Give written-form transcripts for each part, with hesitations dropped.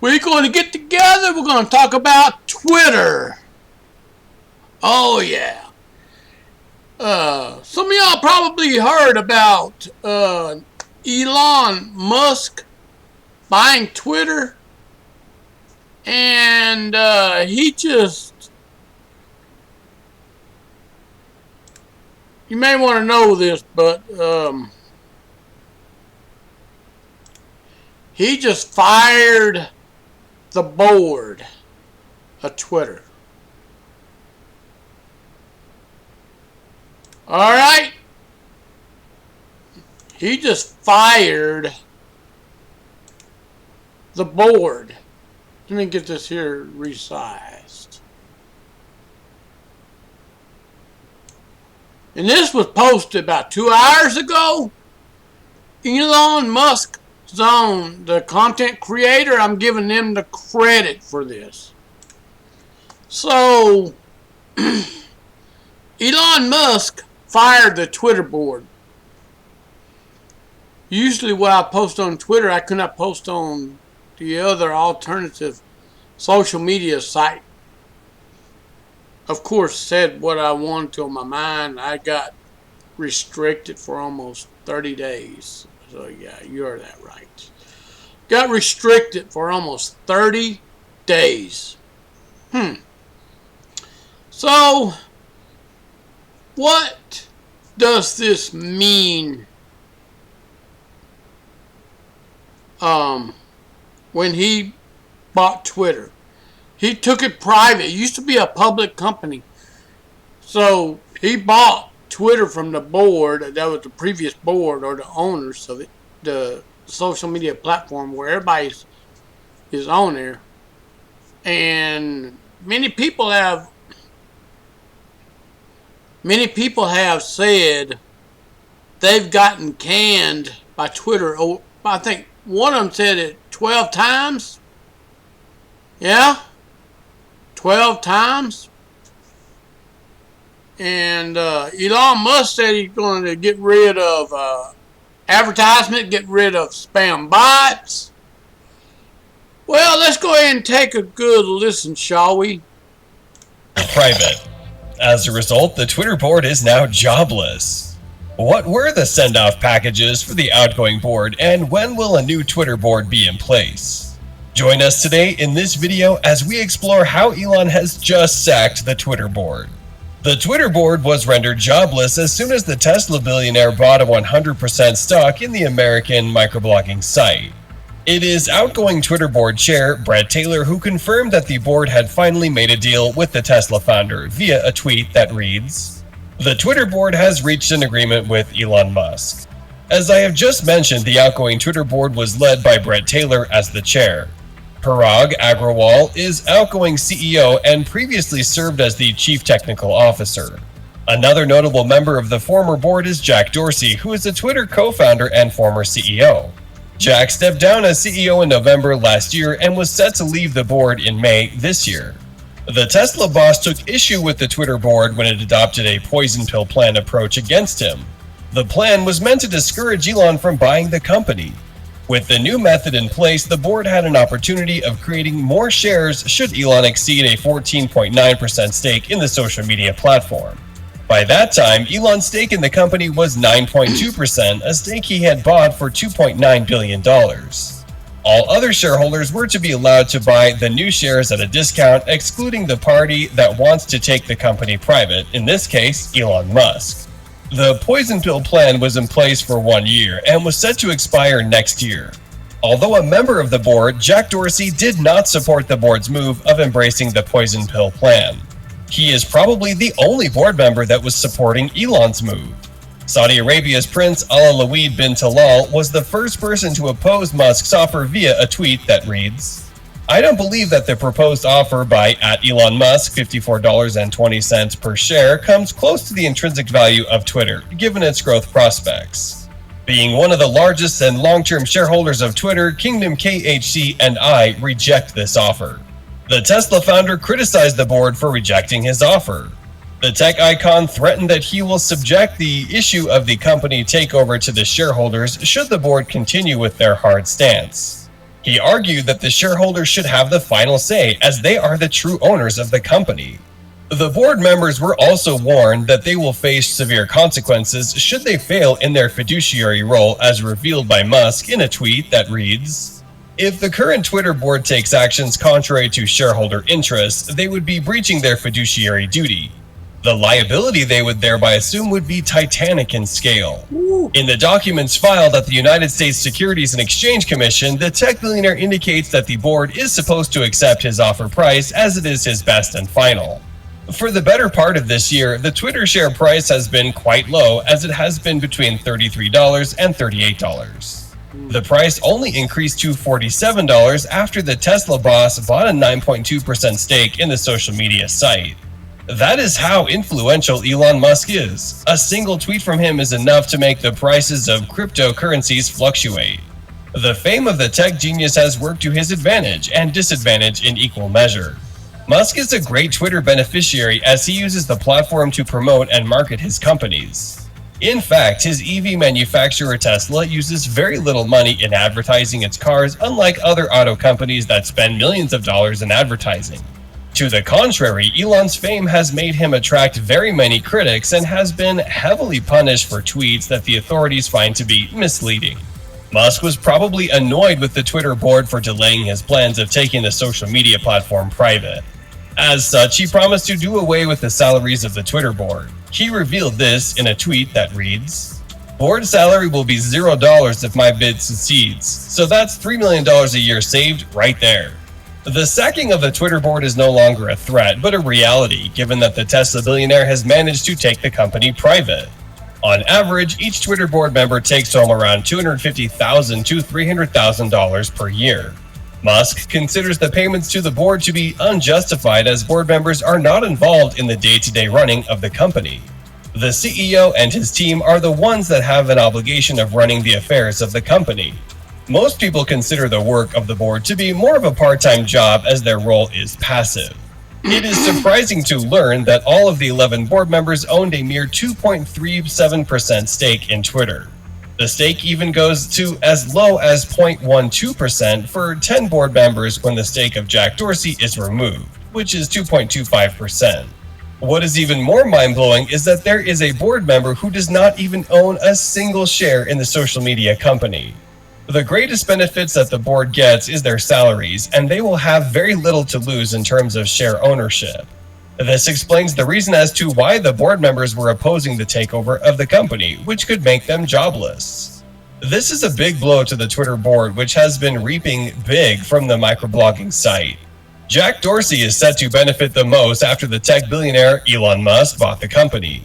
we're going to get together. We're going to talk about Twitter. Oh, yeah. Some of y'all probably heard about Elon Musk buying Twitter. And he just... You may want to know this, but he just fired the board of Twitter. Alright? He just fired the board. Let me get this here resized. And this was posted about 2 hours ago. Elon Musk zone, the content creator, I'm giving them the credit for this. So, Elon Musk fired the Twitter board. Usually what I post on Twitter, I could not post on the other alternative social media site. Of course, said what I wanted to on my mind. I got restricted for almost 30 days. So yeah, you heard that right. Got restricted for almost 30 days. So, what does this mean when he bought Twitter? He took it private. It used to be a public company. So he bought Twitter from the board. That was the previous board or the owners of it, the social media platform where everybody is on there. And many people have said they've gotten canned by Twitter. I think one of them said it 12 times. Yeah? 12 times. And Elon Musk said he's going to get rid of advertisement, get rid of spam bots. Well, let's go ahead and take a good listen, shall we? Private. As a result, the Twitter board is now jobless. What were the send-off packages for the outgoing board, and when will a new Twitter board be in place? Join us today in this video as we explore how Elon has just sacked the Twitter board. The Twitter board was rendered jobless as soon as the Tesla billionaire bought a 100% stock in the American microblogging site. It is outgoing Twitter board chair Brett Taylor who confirmed that the board had finally made a deal with the Tesla founder via a tweet that reads, "The Twitter board has reached an agreement with Elon Musk." As I have just mentioned, the outgoing Twitter board was led by Brett Taylor as the chair. Parag Agrawal is outgoing CEO and previously served as the Chief Technical Officer. Another notable member of the former board is Jack Dorsey, who is a Twitter co-founder and former CEO. Jack stepped down as CEO in November last year and was set to leave the board in May this year. The Tesla boss took issue with the Twitter board when it adopted a poison pill plan approach against him. The plan was meant to discourage Elon from buying the company. With the new method in place, the board had an opportunity of creating more shares should Elon exceed a 14.9% stake in the social media platform. By that time, Elon's stake in the company was 9.2%, a stake he had bought for $2.9 billion. All other shareholders were to be allowed to buy the new shares at a discount, excluding the party that wants to take the company private, in this case, Elon Musk. The poison pill plan was in place for 1 year and was set to expire next year. Although a member of the board, Jack Dorsey did not support the board's move of embracing the poison pill plan. He is probably the only board member that was supporting Elon's move. Saudi Arabia's Prince Alawid bin Talal was the first person to oppose Musk's offer via a tweet that reads, "I don't believe that the proposed offer by @Elon Musk, $54.20 per share, comes close to the intrinsic value of Twitter, given its growth prospects. Being one of the largest and long-term shareholders of Twitter, Kingdom KHC and I reject this offer." The Tesla founder criticized the board for rejecting his offer. The tech icon threatened that he will subject the issue of the company takeover to the shareholders should the board continue with their hard stance. He argued that the shareholders should have the final say as they are the true owners of the company. The board members were also warned that they will face severe consequences should they fail in their fiduciary role, as revealed by Musk in a tweet that reads, "If the current Twitter board takes actions contrary to shareholder interests, they would be breaching their fiduciary duty. The liability they would thereby assume would be titanic in scale." In the documents filed at the United States Securities and Exchange Commission, the tech billionaire indicates that the board is supposed to accept his offer price as it is his best and final. For the better part of this year, the Twitter share price has been quite low, as it has been between $33 and $38. The price only increased to $47 after the Tesla boss bought a 9.2% stake in the social media site. That is how influential Elon Musk is. A single tweet from him is enough to make the prices of cryptocurrencies fluctuate. The fame of the tech genius has worked to his advantage and disadvantage in equal measure. Musk is a great Twitter beneficiary as he uses the platform to promote and market his companies. In fact, his EV manufacturer Tesla uses very little money in advertising its cars, unlike other auto companies that spend millions of dollars in advertising. To the contrary, Elon's fame has made him attract very many critics and has been heavily punished for tweets that the authorities find to be misleading. Musk was probably annoyed with the Twitter board for delaying his plans of taking the social media platform private. As such, he promised to do away with the salaries of the Twitter board. He revealed this in a tweet that reads, "Board salary will be $0 if my bid succeeds, so that's $3 million a year saved right there." The sacking of the Twitter board is no longer a threat, but a reality, given that the Tesla billionaire has managed to take the company private. On average, each Twitter board member takes home around $250,000 to $300,000 per year. Musk considers the payments to the board to be unjustified as board members are not involved in the day-to-day running of the company. The CEO and his team are the ones that have an obligation of running the affairs of the company. Most people consider the work of the board to be more of a part-time job as their role is passive. It is surprising to learn that all of the 11 board members owned a mere 2.37% stake in Twitter. The stake even goes to as low as 0.12% for 10 board members when the stake of Jack Dorsey is removed, which is 2.25%. What is even more mind-blowing is that there is a board member who does not even own a single share in the social media company. The greatest benefits that the board gets is their salaries, and they will have very little to lose in terms of share ownership. This explains the reason as to why the board members were opposing the takeover of the company, which could make them jobless. This is a big blow to the Twitter board, which has been reaping big from the microblogging site. Jack Dorsey is set to benefit the most after the tech billionaire Elon Musk bought the company.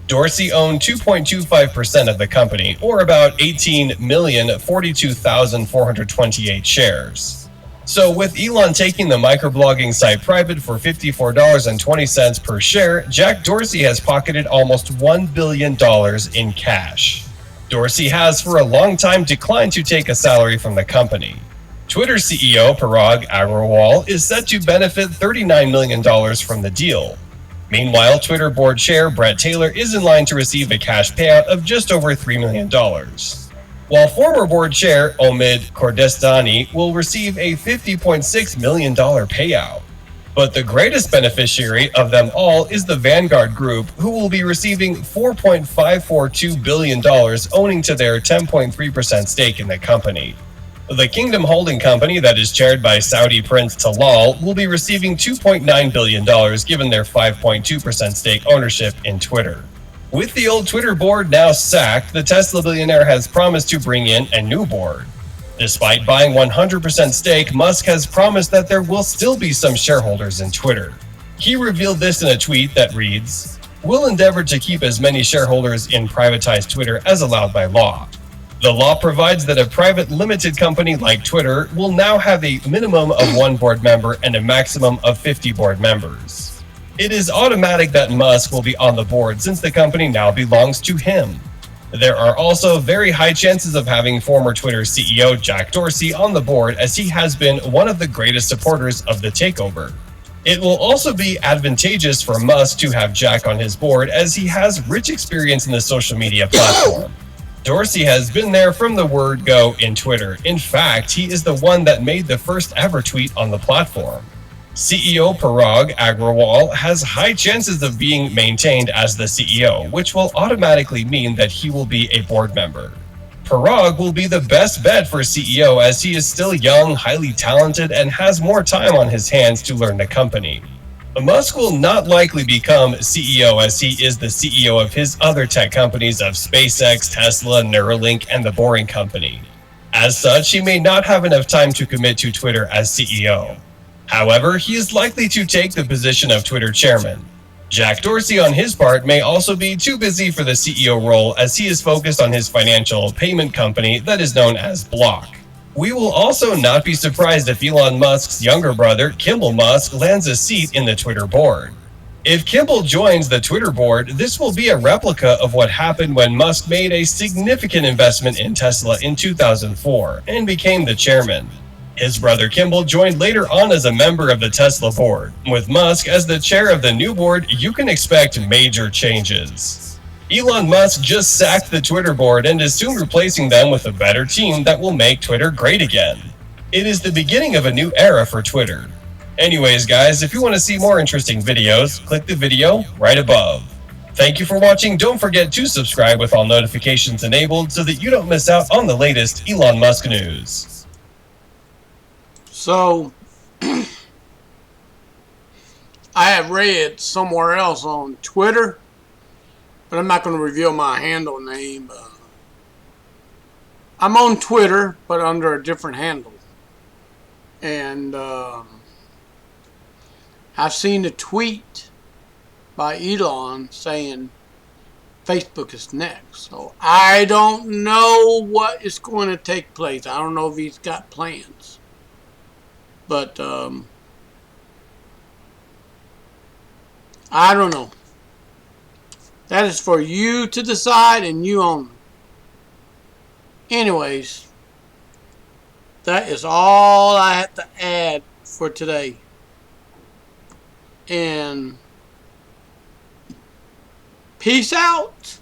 Dorsey owned 2.25% of the company, or about 18,042,428 shares. So with Elon taking the microblogging site private for $54.20 per share, Jack Dorsey has pocketed almost $1 billion in cash. Dorsey has for a long time declined to take a salary from the company. Twitter CEO Parag Agrawal is set to benefit $39 million from the deal. Meanwhile, Twitter board chair Brett Taylor is in line to receive a cash payout of just over $3 million. While former board chair Omid Kordestani will receive a $50.6 million payout. But the greatest beneficiary of them all is the Vanguard Group, who will be receiving $4.542 billion owing to their 10.3% stake in the company. The Kingdom Holding Company that is chaired by Saudi Prince Talal will be receiving $2.9 billion given their 5.2% stake ownership in Twitter. With the old Twitter board now sacked, the Tesla billionaire has promised to bring in a new board. Despite buying 100% stake, Musk has promised that there will still be some shareholders in Twitter. He revealed this in a tweet that reads, "We'll endeavor to keep as many shareholders in privatized Twitter as allowed by law. The law provides that a private limited company like Twitter will now have a minimum of 1 board member and a maximum of 50 board members. It is automatic that Musk will be on the board since the company now belongs to him. There are also very high chances of having former Twitter CEO Jack Dorsey on the board, as he has been one of the greatest supporters of the takeover. It will also be advantageous for Musk to have Jack on his board, as he has rich experience in the social media platform. Dorsey has been there from the word go in Twitter. In fact, he is the one that made the first ever tweet on the platform. CEO Parag Agrawal has high chances of being maintained as the CEO, which will automatically mean that he will be a board member. Parag will be the best bet for CEO as he is still young, highly talented, and has more time on his hands to learn the company. Musk will not likely become CEO as he is the CEO of his other tech companies of SpaceX, Tesla, Neuralink, and the Boring Company. As such, he may not have enough time to commit to Twitter as CEO. However, he is likely to take the position of Twitter chairman. Jack Dorsey, on his part, may also be too busy for the CEO role as he is focused on his financial payment company that is known as Block. We will also not be surprised if Elon Musk's younger brother, Kimball Musk, lands a seat in the Twitter board. If Kimball joins the Twitter board, this will be a replica of what happened when Musk made a significant investment in Tesla in 2004 and became the chairman. His brother Kimball joined later on as a member of the Tesla board. With Musk as the chair of the new board, you can expect major changes. Elon Musk just sacked the Twitter board and is soon replacing them with a better team that will make Twitter great again. It is the beginning of a new era for Twitter. Anyways, guys, if you want to see more interesting videos, click the video right above. Thank you for watching. Don't forget to subscribe with all notifications enabled so that you don't miss out on the latest Elon Musk news. So, I have read somewhere else on Twitter, but I'm not going to reveal my handle name. I'm on Twitter, but under a different handle. And I've seen a tweet by Elon saying Facebook is next. So I don't know what is going to take place. I don't know if he's got plans. But I don't know. That is for you to decide and you only. Anyways, that is all I have to add for today. And peace out.